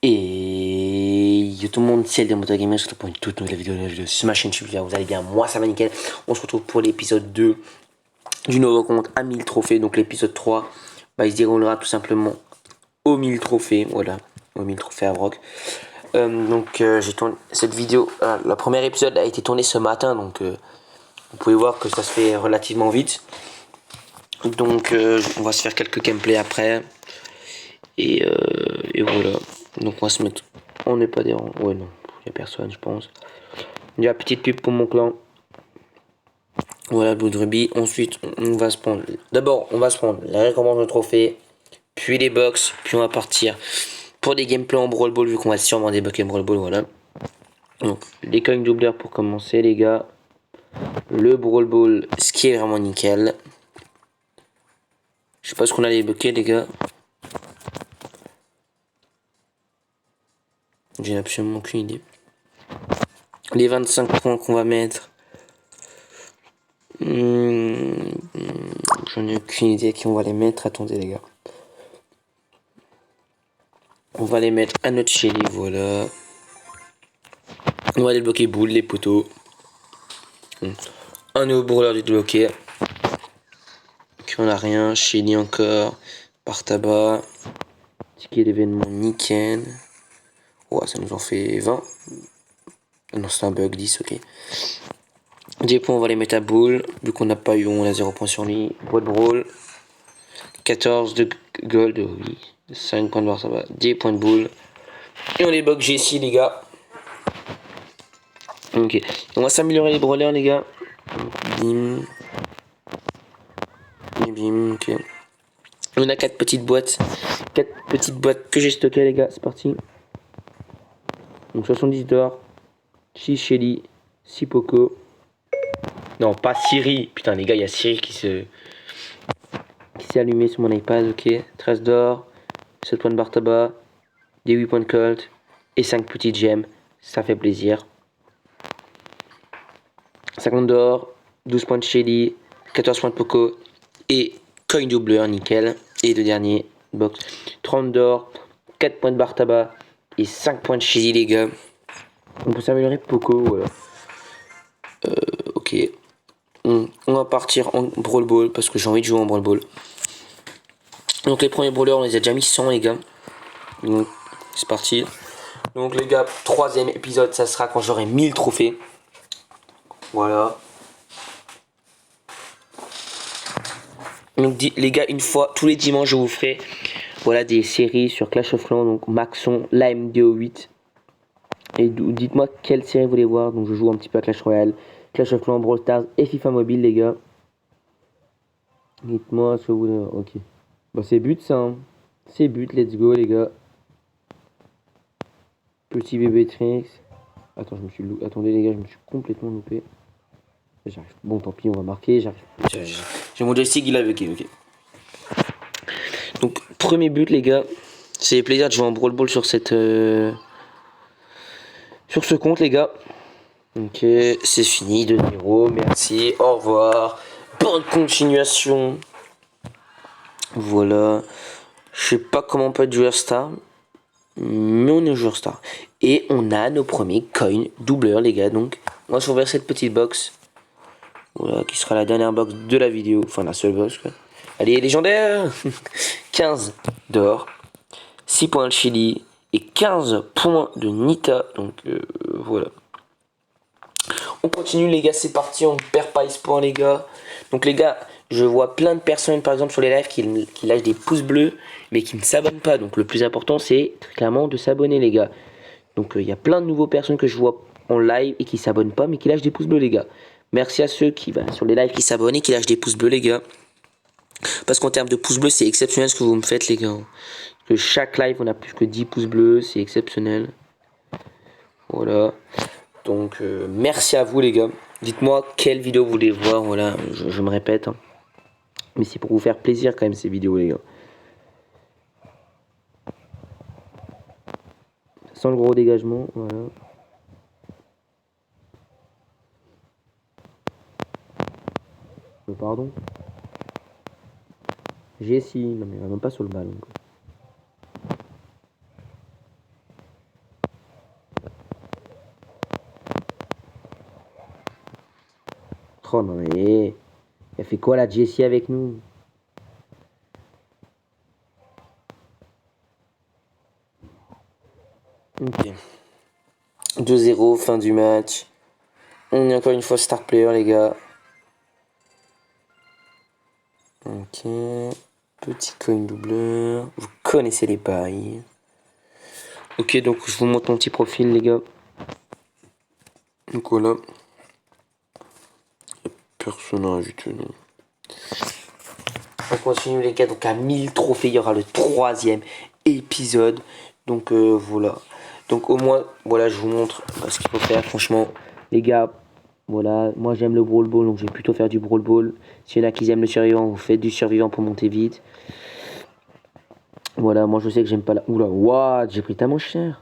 Et yo tout le monde, c'est Elder Motor Gamer, je se retrouve pour une toute nouvelle vidéo sur ma chaîne YouTube. Vous allez bien, moi ça va nickel. On se retrouve pour l'épisode 2 du nouveau compte à 1000 trophées. Donc l'épisode 3, il se déroulera tout simplement aux 1000 trophées. Voilà, aux 1000 trophées à Brock. J'ai tourné cette vidéo. Le premier épisode a été tourné ce matin, donc vous pouvez voir que ça se fait relativement vite. Donc on va se faire quelques gameplays après. Et voilà. Donc on va se mettre. On n'est pas des rangs. Ouais non, il n'y a personne je pense. Il y a petite pub pour mon clan. Voilà, Blue Ruby. Ensuite on va se prendre. D'abord on va se prendre la récompense de trophée. Puis les box. Puis on va partir pour des gameplays en Brawl Ball vu qu'on va sûrement débloquer Brawl Ball. Voilà. Donc les coins doubleurs pour commencer les gars. Le Brawl Ball, ce qui est vraiment nickel. Je sais pas ce qu'on a débloqué les gars. J'ai absolument aucune idée. Les 25 points qu'on va mettre. J'en ai aucune idée à qui on va les mettre. Attendez les gars. On va les mettre à notre Shelly, voilà. On va débloquer boule, les poteaux. Un nouveau brawler du débloquer. Ok, on a rien. Shelly encore. Par tabac. Ticket d'événement nickel. Ouais, ça nous en fait 20. Non, c'est un bug, 10, ok. Des points, on va les mettre à boule. Vu qu'on n'a pas eu, on a 0 points sur lui. Boîte brawl. 14 de gold, oui. 5 points de barre, ça va. 10 points de boule. Et on débloque Jessie, les gars. Ok. On va s'améliorer les brawlers, les gars. Bim. Et bim, ok. On a 4 petites boîtes. 4 petites boîtes que j'ai stockées, les gars. C'est parti. Donc 70 d'or. 6 Shelly. 6 Poco. Non, pas Siri. Putain, les gars, il y a Siri qui s'est allumé sur mon iPad. Ok. 13 d'or. 7 points de barre tabac. Des 8 points de colt. Et 5 petites gemmes. Ça fait plaisir. 50 d'or. 12 points de Shelly. 14 points de Poco. Et coin doubleur, nickel. Et le dernier box. 30 d'or. 4 points de barre tabac. Et 5 points de Shelly, les gars. On peut s'améliorer Poco, voilà. Ok. On va partir en Brawl Ball parce que j'ai envie de jouer en Brawl Ball. Donc les premiers brawlers, on les a déjà mis 100, les gars. Donc c'est parti. Donc les gars, troisième épisode, ça sera quand j'aurai 1000 trophées. Voilà. Donc les gars, une fois, tous les dimanches, je vous ferai voilà, des séries sur Clash of Clans. Donc Maxon, l'AMDO8. Et dites-moi quelle série vous voulez voir. Donc je joue un petit peu à Clash Royale, Clash of Clans, Brawl Stars et FIFA Mobile, les gars. Dites-moi ce que vous voulez. Ok. Bah c'est but ça. Hein. C'est but, let's go les gars. Petit bébé Trix. Attends, attendez les gars, je me suis complètement loupé. J'arrive. Bon, tant pis, on va marquer. J'arrive. J'ai mon joystick, il a ok. Donc, premier but, les gars. C'est plaisir de jouer en Brawl Ball sur cette. Sur ce compte, les gars. Ok, c'est fini, 2-0. Merci, au revoir. Bonne continuation. Voilà. Je sais pas comment on peut être joueur star. Mais on est joueur star. Et on a nos premiers coins doubleurs, les gars. Donc, on va s'ouvrir cette petite box. Voilà, qui sera la dernière box de la vidéo. Enfin, la seule box, quoi. Allez, légendaire. 15 d'or. 6 points de Chili. Et 15 points de Nita. Donc, voilà. On continue, les gars. C'est parti. On perd pas espoir, les gars. Donc, les gars, je vois plein de personnes, par exemple, sur les lives qui lâchent des pouces bleus, mais qui ne s'abonnent pas. Donc, le plus important, c'est très clairement de s'abonner, les gars. Donc, il y a plein de nouvelles personnes que je vois en live et qui s'abonnent pas, mais qui lâchent des pouces bleus, les gars. Merci à ceux qui, sur les lives, qui s'abonnent et qui lâchent des pouces bleus, les gars. Parce qu'en termes de pouces bleus, c'est exceptionnel ce que vous me faites, les gars. Parce que chaque live, on a plus que 10 pouces bleus, c'est exceptionnel. Voilà. Donc, merci à vous, les gars. Dites-moi quelle vidéo vous voulez voir. Voilà, je me répète. Hein. Mais c'est pour vous faire plaisir, quand même, ces vidéos, les gars. Sans le gros dégagement, voilà. Pardon. Jessie, non mais elle va même pas sur le ballon. Quoi. Oh non mais... Elle fait quoi la Jessie avec nous? Ok. 2-0, fin du match. On est encore une fois star player, les gars. Ok. Petit coin doubleur. Vous connaissez les paris. Ok, donc je vous montre mon petit profil, les gars. Donc voilà. Personnage et tout, non. On continue, les gars. Donc à 1000 trophées, il y aura le 3e épisode. Donc voilà. Donc au moins, voilà, je vous montre ce qu'il faut faire. Franchement, les gars, voilà. Moi, j'aime le Brawl Ball, donc je vais plutôt faire du Brawl Ball. S'il y en a qui aiment le survivant, vous faites du survivant pour monter vite. Voilà, moi je sais que j'aime pas la... Oula, what? J'ai pris tellement cher.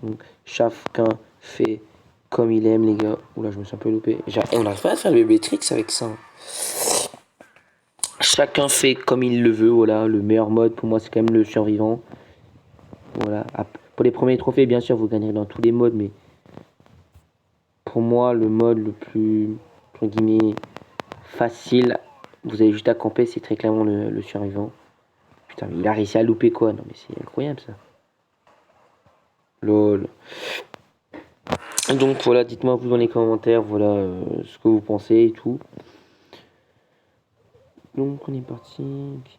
Donc, chacun fait comme il aime, les gars. Oula, je me suis un peu loupé. On n'arrive pas à faire le bébé tricks avec ça. Chacun fait comme il le veut, voilà. Le meilleur mode pour moi, c'est quand même le survivant. Voilà. Pour les premiers trophées, bien sûr, vous gagnerez dans tous les modes, mais pour moi, le mode le plus, entre guillemets, facile, vous avez juste à camper, c'est très clairement le survivant. Putain, mais il a réussi à louper quoi? Non, mais c'est incroyable ça. Lol. Donc voilà, dites-moi vous dans les commentaires, voilà ce que vous pensez et tout. Donc on est parti. Okay.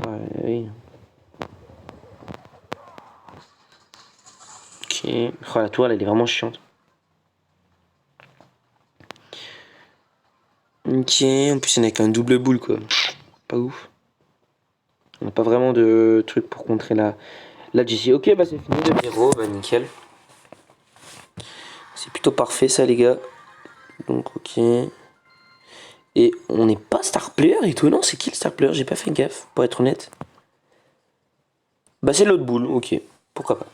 Ah, oui. Ok. Oh, la toile elle est vraiment chiante. Ok, en plus il n'y a qu'un double boule quoi. Pas ouf. On n'a pas vraiment de truc pour contrer la Jessie. Ok, bah c'est fini de 0, bah nickel. C'est plutôt parfait ça les gars. Donc ok. Et on n'est pas star player, étonnant, c'est qui le star player? J'ai pas fait gaffe, pour être honnête. Bah c'est l'autre boule, ok, pourquoi pas.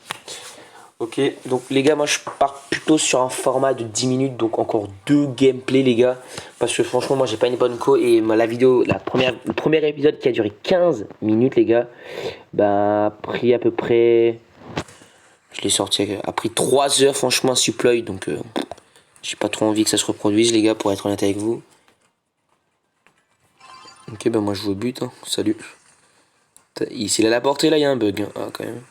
Ok, donc les gars, moi je pars plutôt sur un format de 10 minutes, donc encore 2 gameplays les gars. Parce que franchement, moi j'ai pas une bonne co et la vidéo, le premier épisode qui a duré 15 minutes les gars, bah a pris à peu près... Je l'ai sorti, a pris 3 heures franchement à supply, donc j'ai pas trop envie que ça se reproduise les gars, pour être honnête avec vous. Ok, bah moi je joue au but, hein. Salut. S'il a la portée là, il y a un bug. Hein. Ah, quand même.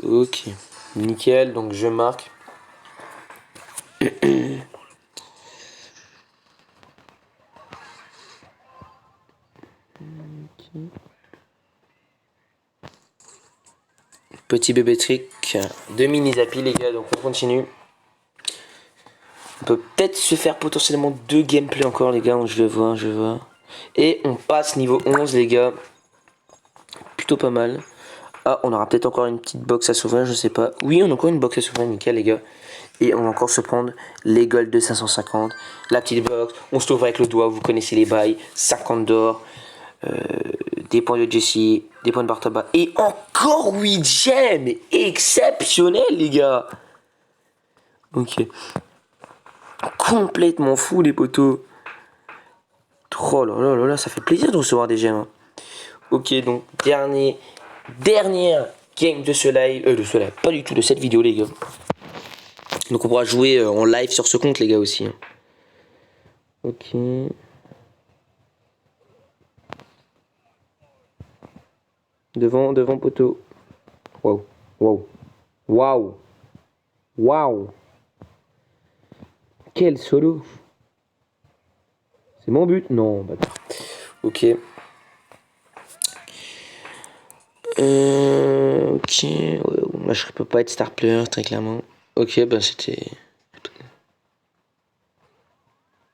Ok. Nickel, donc je marque. Petit bébé trick de mini zappy les gars, donc on continue. On peut peut-être se faire potentiellement 2 gameplays encore les gars, je le vois, je vois. Et on passe niveau 11 les gars. Plutôt pas mal. Ah, on aura peut-être encore une petite box à s'ouvrir, je sais pas. Oui, on a encore une box à s'ouvrir, nickel les gars. Et on va encore se prendre les golds de 550. La petite box, on se ouvre avec le doigt, vous connaissez les bails. 50 d'or, des points de Jessie, des points de Bartaba. Et encore 8 gemmes. Exceptionnel les gars. Ok. Complètement fou les potos. Oh là là là là, ça fait plaisir de recevoir des gemmes. Hein. Ok, donc dernière game de ce live, pas du tout de cette vidéo les gars. Donc on pourra jouer en live sur ce compte les gars aussi. Hein. Ok. Devant poteau. Waouh. Waouh. Waouh. Waouh. Quel solo. C'est mon but. Non, bah. Ok. Ok. Moi je peux pas être star player très clairement. Ok, bah c'était...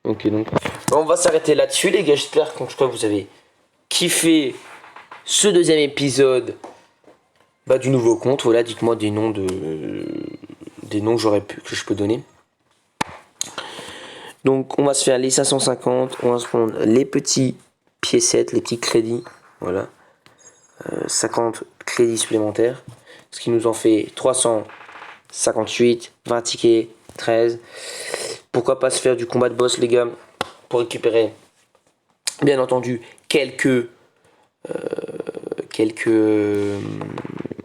Ok, donc on va s'arrêter là-dessus les gars. J'espère qu'en tout cas vous avez kiffé ce 2e épisode du nouveau compte. Voilà, dites-moi des noms que je peux donner. Donc on va se faire les 550, on va se prendre les petits piécettes, les petits crédits. Voilà. 50 crédits supplémentaires. Ce qui nous en fait 358, 20 tickets, 13. Pourquoi pas se faire du combat de boss les gars, pour récupérer bien entendu quelques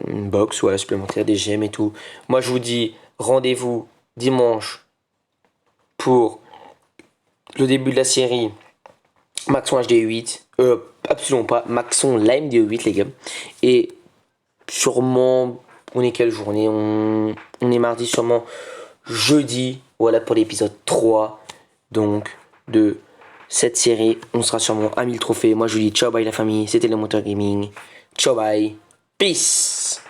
une box voilà, supplémentaire, des gemmes et tout. Moi je vous dis rendez-vous dimanche pour le début de la série Maxon HD8. Absolument pas, Maxon Lime D8 les gars. Et sûrement, on est quelle journée on est mardi, sûrement jeudi, voilà pour l'épisode 3. Donc de cette série, on sera sûrement à 1000 trophées. Moi je vous dis ciao bye la famille, c'était le Moteur Gaming. Ciao bye, peace.